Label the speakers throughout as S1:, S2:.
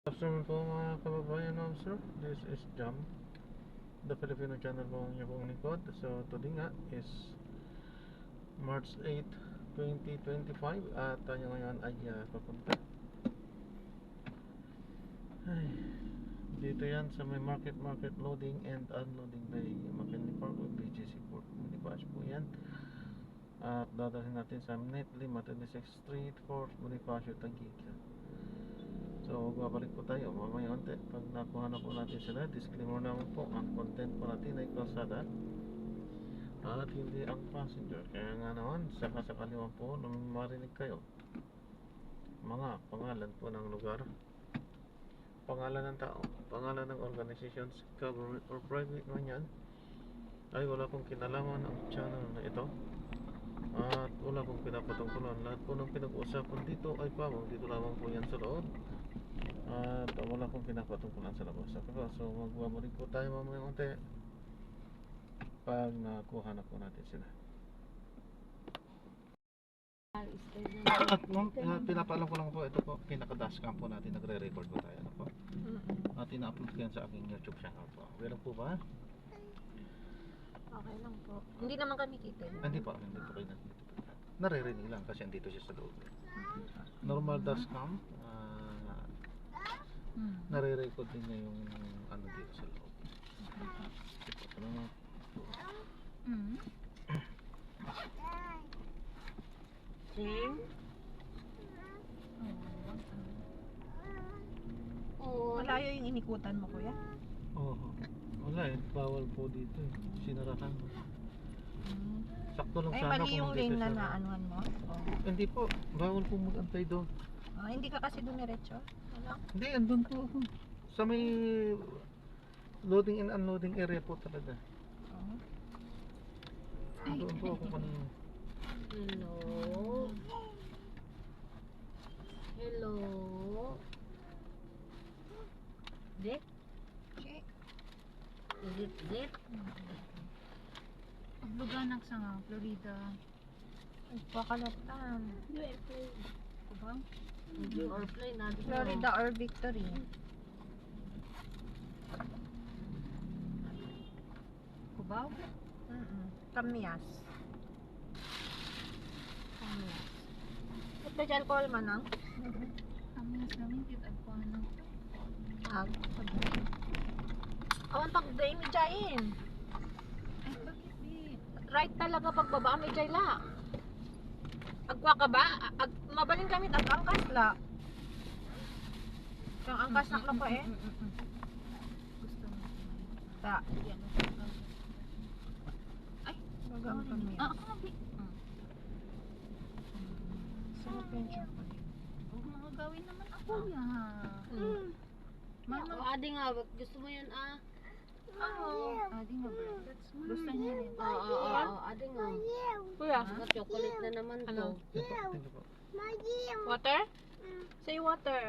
S1: Afternoon po mga kababayan, ma'am sir. This is Jam, the Filipino channel po ang inyong lingkod. So today nga is March 8, 2025 at tayo ngayon ay papunta dito yan sa may market loading and unloading bay McKinley Park o BGC Port Bonifacio po yan. At dadalhin natin sa Netley Matilisex Street, Fort Bonifacio, Taguig. So babalik po tayo mamaya unti pag nakuha na po natin sila. Disclaimer naman po, ang content po natin ay kalsada at hindi ang passenger. Kaya nga naman, sakasakali naman po nung marinig kayo mga pangalan po ng lugar, pangalan ng tao, pangalan ng organizations, government or private man yan, ay wala pong kinalaman ang channel na ito at wala pong pinapatungkulan. Lahat po ng pinag-uusapan dito ay pawang dito lamang po yan sa loob at wala pong pinapatungkulan sa labas. So magbabalik po tayo mamaya unti pag nakuha na po natin sila. At pinapaalam ko lang po, ito po pinaka-dashcam po natin, nagre-record po tayo po. At ina-upload ko yan sa aking YouTube channel po. Meron po ba?
S2: Okay lang po. Hindi naman kami kita.
S1: Hindi po kayo nandito. Naririnig lang kasi andito siya sa loob. Normal dashcam, nare-record din niya yung ano dito sa loob.
S2: Sing? Oh, malayo yung inikutan mo, kuya?
S1: Oo. Wala eh, bawal po dito eh. Sinarahan mo. Sakto lang
S2: Ay,
S1: sana
S2: mali
S1: kung
S2: yung
S1: hindi
S2: lane na
S1: sasara.
S2: naanuhan mo? Oh.
S1: Hindi po, bawal po mag-antay doon.
S2: Hindi ka kasi dumiretso? Ano?
S1: Hindi, andun po ako. Sa may loading and unloading area po talaga.
S2: Oh.
S1: Doon po ako kanina.
S3: Hello. Hello. Zip?
S2: Shit.
S3: Zip, zip.
S4: Pagluganak sa nga, Florida.
S2: Nagpakalatan.
S4: Kubang?
S3: Or play na.
S2: Florida or Victory?
S4: Kubaw?
S2: Kamyas. Ba't ba dyan call man ang?
S4: Kami namin, kita po ano.
S2: Awan pag day mi jayin.
S4: Ay, bakit di?
S2: Right talaga pagbaba mi jay la. Agwa ka ba? Mabalin kami angkas la. Kang angkas nak la pa eh.
S4: Gusto mo.
S2: Ta.
S4: Yan. Ay,
S2: Magam kami.
S4: ako nga, Bi.
S2: Sarap yung chocolate.
S4: Huwag mga gawin naman ako yan. Mama,
S3: Adi nga, gusto mo yun ah?
S4: di nga ba? Gusto niya rin.
S3: Oo, adi nga.
S2: Kuya,
S3: Mga chocolate na naman to.
S2: Ano?
S1: Thank you po.
S2: water? Say water.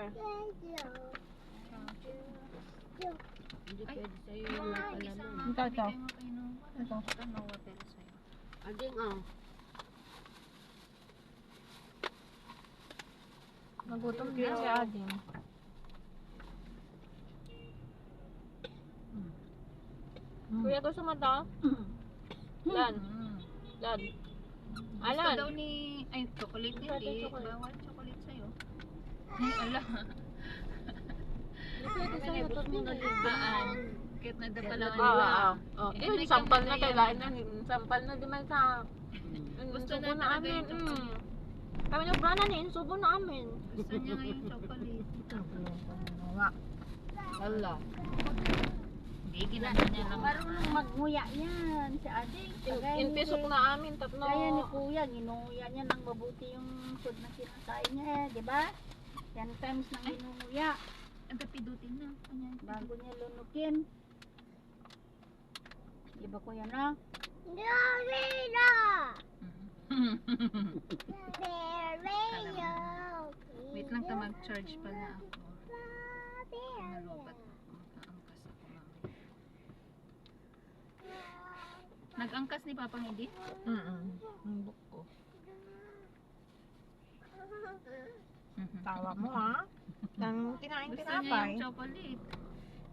S3: Hindi
S4: Ay,
S3: pwede sa'yo yung napala
S4: Isa
S3: nun.
S4: nga,
S2: Ito, ito.
S4: bigay mo kayo ng
S2: Ito.
S4: no water sa'yo.
S3: Adi nga.
S2: Nagutom din si Adin. Kuya, gusto mo to? Lan. Lan.
S4: Gusto
S2: Alan.
S4: daw ni... Ay, chocolate
S2: Ito,
S4: hindi.
S2: chocolate.
S4: Bawal chocolate sa'yo. Ay, ala.
S3: Pwede sa'yo, tapos mo
S4: Aan. Kahit nadapala
S2: Oo, oo. Oh,
S4: Eh,
S2: yun,
S4: may
S2: sampal na
S4: kamay
S2: tayo.
S4: yan.
S2: Lain na. Sampal na di man sa...
S4: Gusto
S2: subo
S4: na
S2: na
S4: talaga
S2: amin.
S4: yung chocolate.
S2: Kami na brana ni, subo na amin.
S4: Gusto niya ngayon chocolate.
S2: Nga.
S3: Hala.
S4: Hindi, ginano niya lang.
S5: Marunong magnguya yan si Ading.
S2: Inpisok na amin, tatlo.
S5: Kaya ni Kuya, ginunguya niya ng mabuti yung food na kinakain niya eh, di ba? 10 times nang ginunguya
S4: Ang kapidutin na. Kanya.
S5: bago niya lunukin. Di ba Kuya na?
S4: Wait lang ta mag-charge pala ako. Nalubat ako. Nag-angkas ako mamaya. Nag-angkas ni Papang hindi?
S2: Ang buko. Tawa mo ha? ng kinain
S4: Gusto niya
S2: tinapay.
S4: yung chocolate.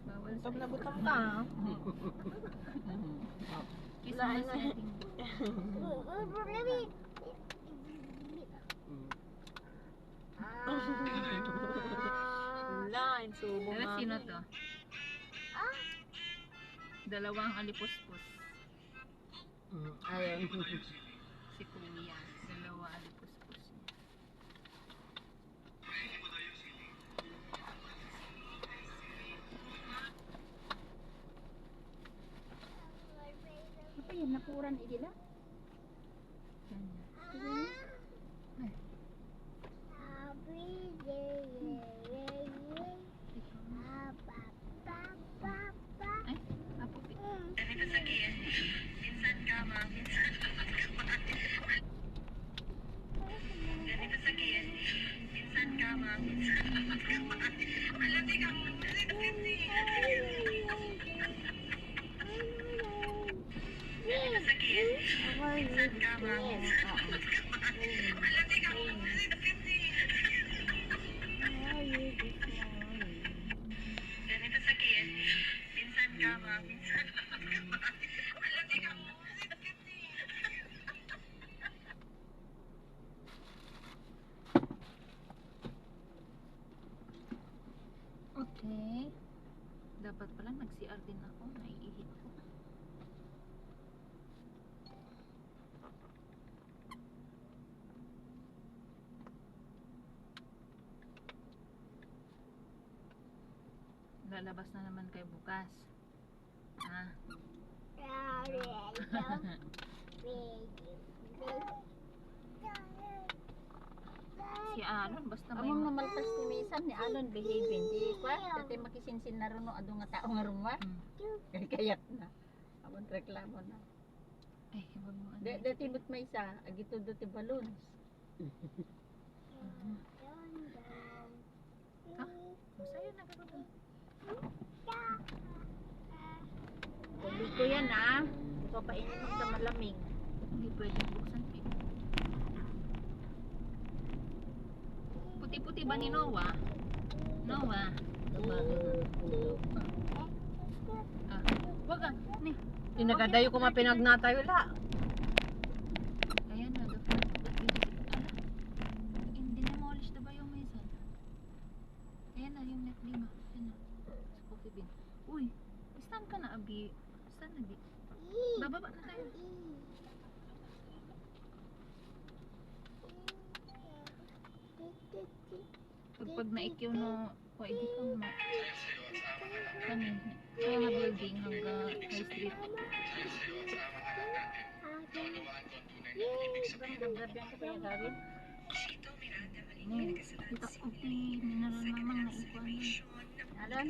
S4: Bawal
S2: Gutom na
S4: sa'yo.
S2: gutom ka.
S4: Christmas
S2: Wala,
S4: wedding.
S2: Line, subo
S4: Pero
S2: nga.
S4: sino to? Dalawang alipuspos.
S3: Ayun.
S4: Si Kuya. Dalawa alipuspos niya.
S5: Apa yan? Napuran nila?
S4: Ganyan. Ay, apupi. Okay. Dapat pala nag-CR din ako. Naiihit ko. Lalabas na naman kayo bukas. Ha? Si Alon, basta may
S5: Among namalpas ni Misan ni Alon behaving. Di kwa, dati makisinsin na rin ado nga tao nga rumwa. Kay kayat na. Amon reklamo na.
S4: Ay, wag mo ano.
S5: Dati but may isa, agito do ti balloons.
S4: Masaya na gano'n.
S5: Tubig ko yan ah. Papainin mo sa malamig.
S4: Hindi pwedeng buksan. Puti-puti ba ni Noah? Noah? Ah, wag ah. Ni.
S2: Tinagadayo ko mapinagnatayo la.
S4: Ayan na, the front of the building. Ala, demolish na ba yung mesa? Ayan na, yung net lima. Ayan na, sa coffee bean. Uy, stand ka na, Abi. Stand na, Abi. Bababa na tayo. Pag naikyaw no, pwede kang ma... Kani, kaya nga building hanggang high street.
S5: Grabe ang kaya gawin.
S4: Kita ko ti minaralamang na ikuan.
S5: Alon?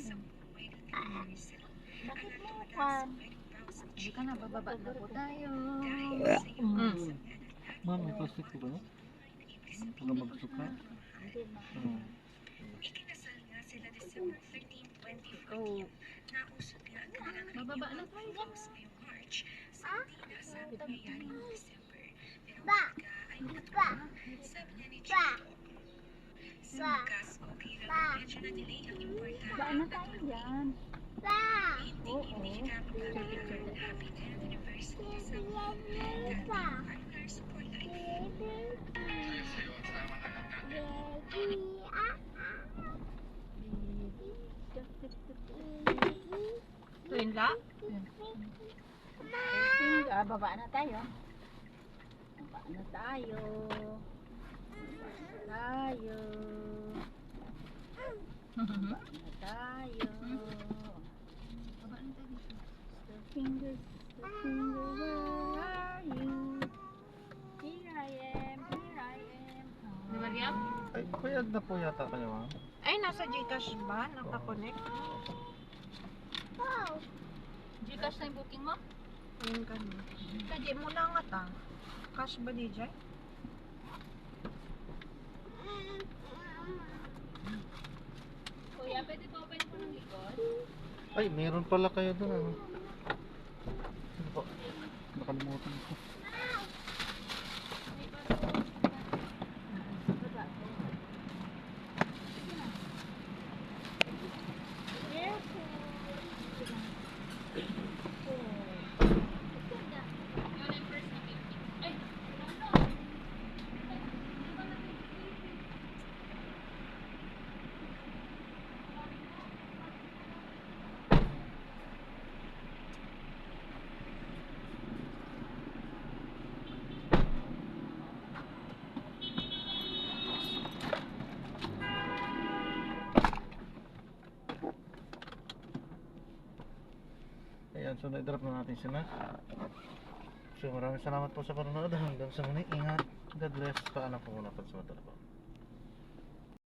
S5: Bakit mo kwan?
S4: Hindi ka na, bababa na po tayo.
S1: Ma'am, may plastic po ba? Baka magsuka.
S5: Hindi na.
S4: Ikaw, bababa na tayo.
S5: Ba na tayo yan? Oo.
S2: Tuwin la.
S5: Baba na tayo. Baba na tayo. Baba na tayo. Baba na tayo.
S4: Baba na tayo dito.
S5: The fingers, where are you? Here I am, here I am.
S4: Di ba, Riam?
S1: Ay, payag na po yata kayo, ma'am.
S2: Ay, nasa Gcash ba? Nakakonect?
S4: Gcash na yung booking mo?
S2: Ayun ka na. Kadi mo lang ata. Cash ba DJ?
S4: Kuya, pwede pa open ko ng likod?
S1: Ay, meron pala kayo doon, ano? Ano po? Nakalimutan ko. Ayan, so na-drop na natin sila. So maraming salamat po sa panonood. Hanggang sa muli, ingat. God bless. Paalam po muna po sa mga